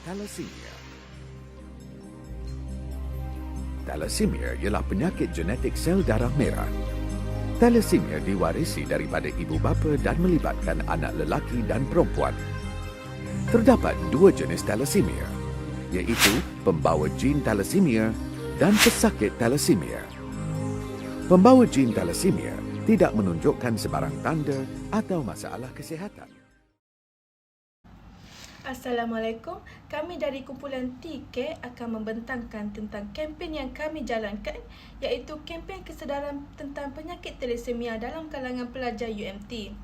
Thalassemia. Thalassemia ialah penyakit genetik sel darah merah. Thalassemia diwarisi daripada ibu bapa dan melibatkan anak lelaki dan perempuan. Terdapat dua jenis thalassemia, iaitu pembawa gene thalassemia dan pesakit thalassemia. Pembawa gene thalassemia tidak menunjukkan sebarang tanda atau masalah kesihatan. Assalamualaikum, kami dari kumpulan TK akan membentangkan tentang kempen yang kami jalankan, iaitu kempen kesedaran tentang penyakit thalassemia dalam kalangan pelajar UMT.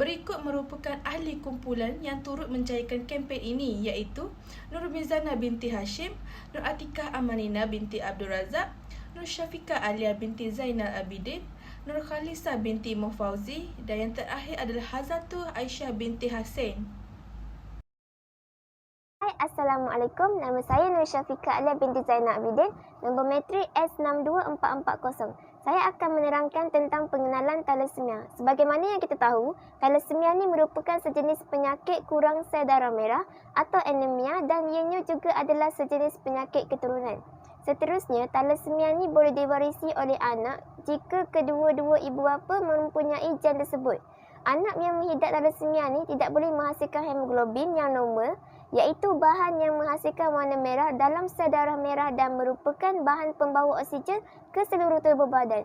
Berikut merupakan ahli kumpulan yang turut mencairkan kempen ini, iaitu Nur Mizana binti Hashim, Nur Atikah Amanina binti Abdul Razak, Nur Syafiqah Alia binti Zainal Abidin, Nur Khalisa binti Mufauzi, dan yang terakhir adalah Hazatul Aisyah binti Hasin. Hai, Assalamualaikum. Nama saya Nur Syafiqah Alia binti Zainal Abidin, nombor matrik S62440. Saya akan menerangkan tentang pengenalan thalassemia. Sebagaimana yang kita tahu, thalassemia ni merupakan sejenis penyakit kurang sel darah merah atau anemia, dan ianya juga adalah sejenis penyakit keturunan. Seterusnya, thalassemia ni boleh diwarisi oleh anak jika kedua-dua ibu bapa mempunyai gen tersebut. Anak yang mengidap thalassemia ni tidak boleh menghasilkan hemoglobin yang normal, iaitu bahan yang menghasilkan warna merah dalam sel darah merah dan merupakan bahan pembawa oksigen ke seluruh tubuh badan.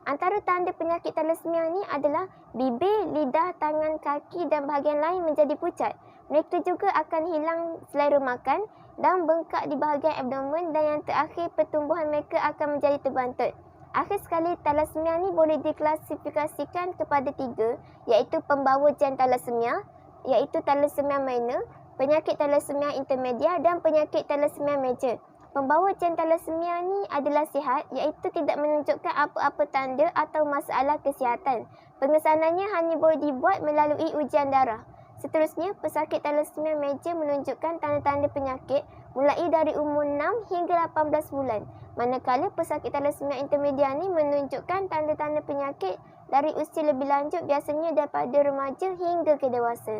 Antara tanda penyakit thalassemia ni adalah bibir, lidah, tangan, kaki dan bahagian lain menjadi pucat. Mereka juga akan hilang selera makan dan bengkak di bahagian abdomen, dan yang terakhir, pertumbuhan mereka akan menjadi terbantut. Akhir sekali, thalassemia ni boleh diklasifikasikan kepada tiga, iaitu pembawa gen thalassemia, iaitu thalassemia minor, penyakit thalassemia intermedia dan penyakit thalassemia major. Pembawa gen thalassemia ni adalah sihat, iaitu tidak menunjukkan apa-apa tanda atau masalah kesihatan. Pengesanannya hanya boleh dibuat melalui ujian darah. Seterusnya, pesakit thalassemia major menunjukkan tanda-tanda penyakit mulai dari umur 6 hingga 18 bulan. Manakala pesakit thalassemia intermedia ni menunjukkan tanda-tanda penyakit dari usia lebih lanjut, biasanya daripada remaja hingga ke dewasa.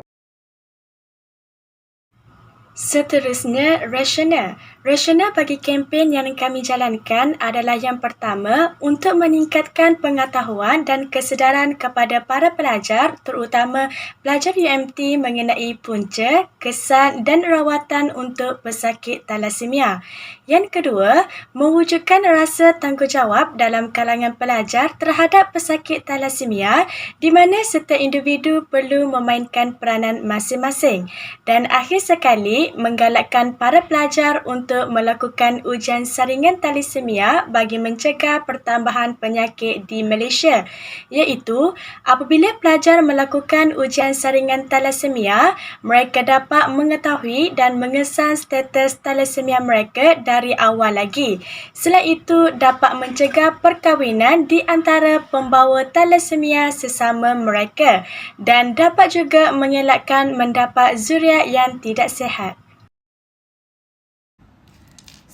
Seterusnya, rasional. Rasional bagi kempen yang kami jalankan adalah yang pertama, untuk meningkatkan pengetahuan dan kesedaran kepada para pelajar, terutama pelajar UMT mengenai punca, kesan dan rawatan untuk pesakit thalassemia. Yang kedua, mewujudkan rasa tanggungjawab dalam kalangan pelajar terhadap pesakit thalassemia, di mana setiap individu perlu memainkan peranan masing-masing. Dan akhir sekali, menggalakkan para pelajar untuk melakukan ujian saringan thalassemia bagi mencegah pertambahan penyakit di Malaysia, iaitu apabila pelajar melakukan ujian saringan thalassemia, mereka dapat mengetahui dan mengesan status thalassemia mereka dari awal lagi. Selain itu, dapat mencegah perkahwinan di antara pembawa thalassemia sesama mereka, dan dapat juga mengelakkan mendapat zuriat yang tidak sihat.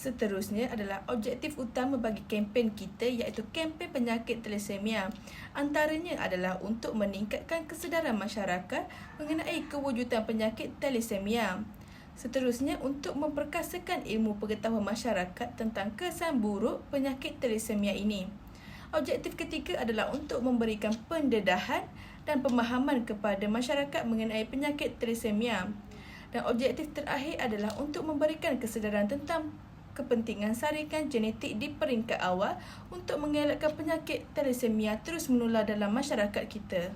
Seterusnya adalah objektif utama bagi kempen kita, iaitu kempen penyakit thalassemia. Antaranya adalah untuk meningkatkan kesedaran masyarakat mengenai kewujudan penyakit thalassemia. Seterusnya, untuk memperkasakan ilmu pengetahuan masyarakat tentang kesan buruk penyakit thalassemia ini. Objektif ketiga adalah untuk memberikan pendedahan dan pemahaman kepada masyarakat mengenai penyakit thalassemia. Dan objektif terakhir adalah untuk memberikan kesedaran tentang kepentingan saringan genetik di peringkat awal untuk mengelakkan penyakit thalassemia terus menular dalam masyarakat kita.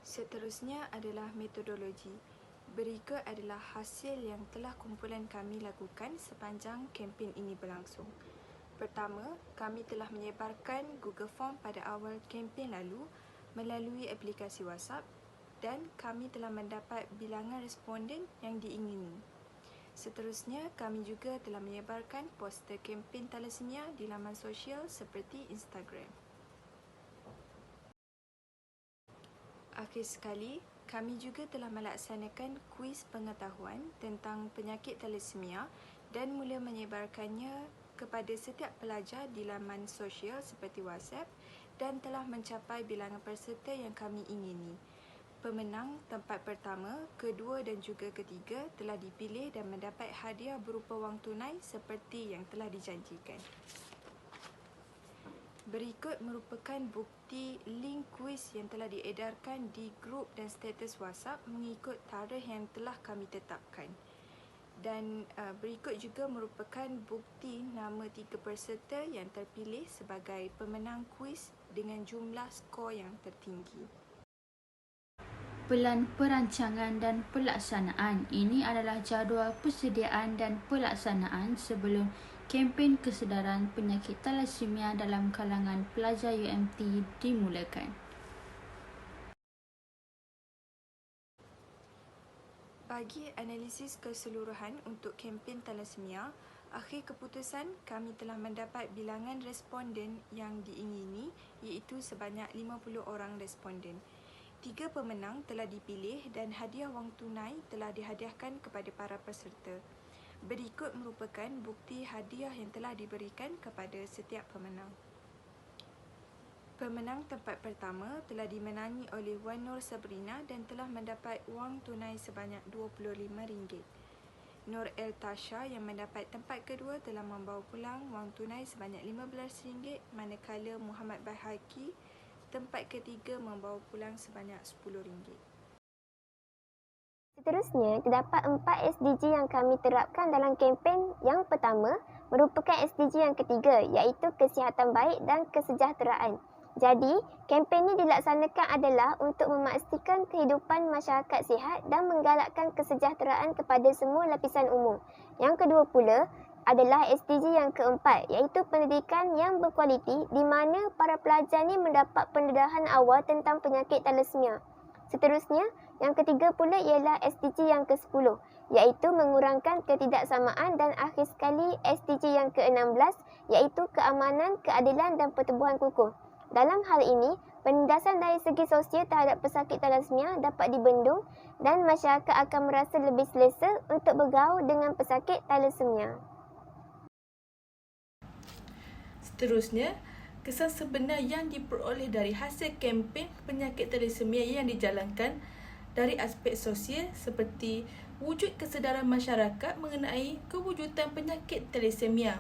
Seterusnya adalah metodologi. Berikut adalah hasil yang telah kumpulan kami lakukan sepanjang kempen ini berlangsung. Pertama, kami telah menyebarkan Google Form pada awal kempen lalu melalui aplikasi WhatsApp, dan kami telah mendapat bilangan responden yang diingini. Seterusnya, kami juga telah menyebarkan poster kempen thalassemia di laman sosial seperti Instagram. Akhir sekali, kami juga telah melaksanakan kuis pengetahuan tentang penyakit thalassemia dan mula menyebarkannya kepada setiap pelajar di laman sosial seperti WhatsApp, dan telah mencapai bilangan peserta yang kami ingini. Pemenang tempat pertama, kedua dan juga ketiga telah dipilih dan mendapat hadiah berupa wang tunai seperti yang telah dijanjikan. Berikut merupakan bukti link kuis yang telah diedarkan di grup dan status WhatsApp mengikut tarikh yang telah kami tetapkan. Dan berikut juga merupakan bukti nama 3 peserta yang terpilih sebagai pemenang kuis dengan jumlah skor yang tertinggi. Pelan perancangan dan pelaksanaan. Ini adalah jadual persediaan dan pelaksanaan sebelum kempen kesedaran penyakit thalassemia dalam kalangan pelajar UMT dimulakan. Bagi analisis keseluruhan untuk kempen thalassemia, akhir keputusan kami telah mendapat bilangan responden yang diingini iaitu sebanyak 50 orang responden. 3 pemenang telah dipilih dan hadiah wang tunai telah dihadiahkan kepada para peserta. Berikut merupakan bukti hadiah yang telah diberikan kepada setiap pemenang. Pemenang tempat pertama telah dimenangi oleh Wan Nur Sabrina dan telah mendapat wang tunai sebanyak RM25. Nur El Tasha yang mendapat tempat kedua telah membawa pulang wang tunai sebanyak RM15, manakala Muhammad Bahaki tempat ketiga membawa pulang sebanyak RM10. Seterusnya, terdapat 4 SDG yang kami terapkan dalam kempen. Yang pertama merupakan SDG yang ketiga iaitu kesihatan baik dan kesejahteraan. Jadi, kempen ini dilaksanakan adalah untuk memastikan kehidupan masyarakat sihat dan menggalakkan kesejahteraan kepada semua lapisan umum. Yang kedua pula adalah SDG yang keempat iaitu pendidikan yang berkualiti di mana para pelajar ni mendapat pendedahan awal tentang penyakit thalassemia. Seterusnya, yang ketiga pula ialah SDG yang ke-10 iaitu mengurangkan ketidaksamaan dan akhir sekali SDG yang ke-16 iaitu keamanan, keadilan dan pertubuhan kukuh. Dalam hal ini, penindasan dari segi sosial terhadap pesakit thalassemia dapat dibendung dan masyarakat akan merasa lebih selesa untuk bergaul dengan pesakit thalassemia. Seterusnya, kesan sebenar yang diperoleh dari hasil kempen penyakit thalassemia yang dijalankan dari aspek sosial seperti wujud kesedaran masyarakat mengenai kewujudan penyakit thalassemia.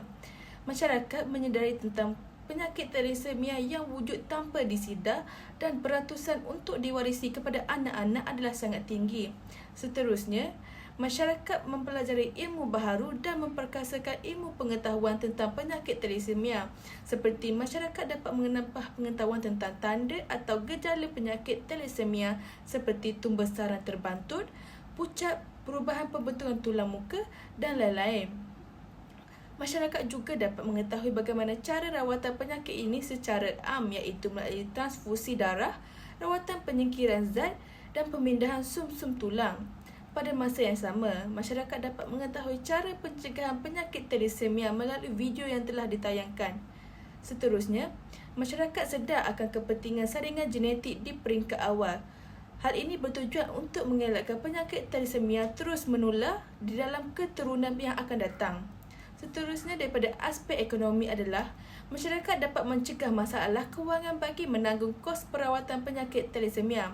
Masyarakat menyedari tentang penyakit thalassemia yang wujud tanpa disidar dan beratusan untuk diwarisi kepada anak-anak adalah sangat tinggi. Seterusnya, masyarakat mempelajari ilmu baharu dan memperkasakan ilmu pengetahuan tentang penyakit thalassemia. Seperti masyarakat dapat menambah pengetahuan tentang tanda atau gejala penyakit thalassemia seperti tumbesaran terbantut, pucat, perubahan pembentukan tulang muka dan lain-lain. Masyarakat juga dapat mengetahui bagaimana cara rawatan penyakit ini secara am iaitu melalui transfusi darah, rawatan penyingkiran zat dan pemindahan sum-sum tulang. Pada masa yang sama, masyarakat dapat mengetahui cara pencegahan penyakit thalassemia melalui video yang telah ditayangkan. Seterusnya, masyarakat sedar akan kepentingan saringan genetik di peringkat awal. Hal ini bertujuan untuk mengelakkan penyakit thalassemia terus menular di dalam keturunan yang akan datang. Seterusnya, daripada aspek ekonomi adalah masyarakat dapat mencegah masalah kewangan bagi menanggung kos perawatan penyakit thalassemia.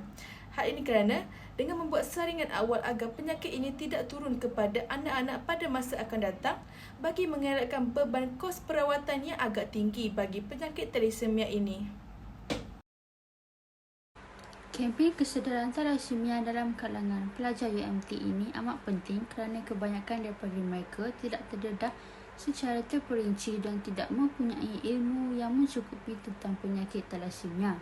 Hal ini kerana dengan membuat saringan awal agar penyakit ini tidak turun kepada anak-anak pada masa akan datang bagi mengelakkan beban kos perawatan yang agak tinggi bagi penyakit thalassemia ini. Kempen kesedaran thalassemia dalam kalangan pelajar UMT ini amat penting kerana kebanyakan daripada mereka tidak terdedah secara terperinci dan tidak mempunyai ilmu yang mencukupi tentang penyakit thalassemia.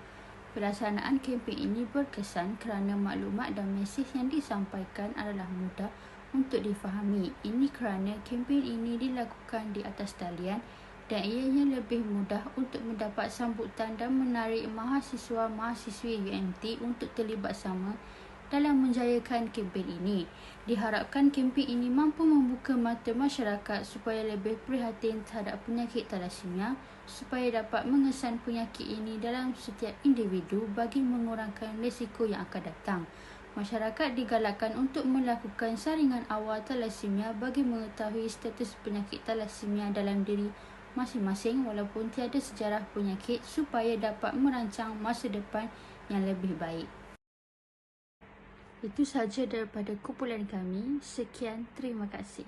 Pelaksanaan kempen ini berkesan kerana maklumat dan mesej yang disampaikan adalah mudah untuk difahami. Ini kerana kempen ini dilakukan di atas talian dan ianya lebih mudah untuk mendapat sambutan dan menarik mahasiswa-mahasiswi UMT untuk terlibat sama dalam menjayakan kempen ini. Diharapkan kempen ini mampu membuka mata masyarakat supaya lebih prihatin terhadap penyakit thalassemia supaya dapat mengesan penyakit ini dalam setiap individu bagi mengurangkan risiko yang akan datang. Masyarakat digalakkan untuk melakukan saringan awal thalassemia bagi mengetahui status penyakit thalassemia dalam diri masing-masing walaupun tiada sejarah penyakit supaya dapat merancang masa depan yang lebih baik. Itu sahaja daripada kumpulan kami. Sekian, terima kasih.